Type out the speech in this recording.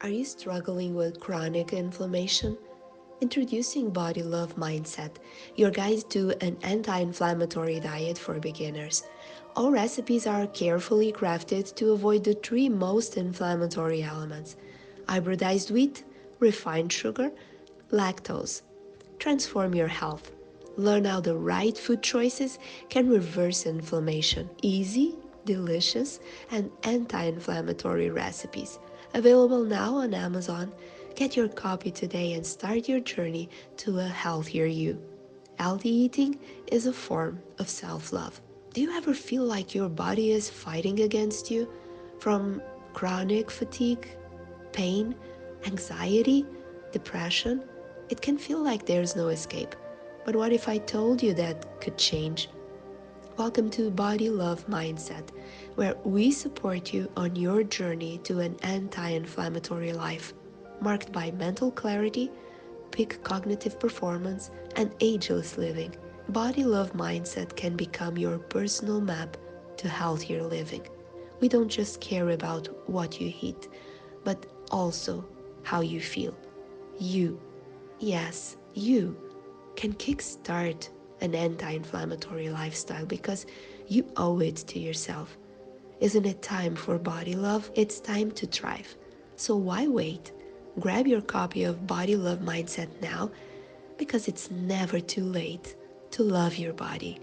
Are you struggling with chronic inflammation? Introducing Body Love Mindset, your guide to an anti-inflammatory diet for beginners. All recipes are carefully crafted to avoid the three most inflammatory elements: hybridized wheat, refined sugar, lactose. Transform your health. Learn how the right food choices can reverse inflammation. Easy, delicious, and anti-inflammatory recipes. Available now on Amazon. Get your copy today and start your journey to a healthier you. Healthy eating is a form of self-love. Do you ever feel like your body is fighting against you? From chronic fatigue, pain, anxiety, depression? It can feel like there's no escape. But what if I told you that could change? Welcome to Body Love Mindset, where we support you on your journey to an anti-inflammatory life, marked by mental clarity, peak cognitive performance, and ageless living. Body Love Mindset can become your personal map to healthier living. We don't just care about what you eat, but also how you feel. You, yes, you can kickstart an anti-inflammatory lifestyle because you owe it to yourself. Isn't it time for body love? It's time to thrive. So why wait? Grab your copy of Body Love Mindset now, because it's never too late to love your body.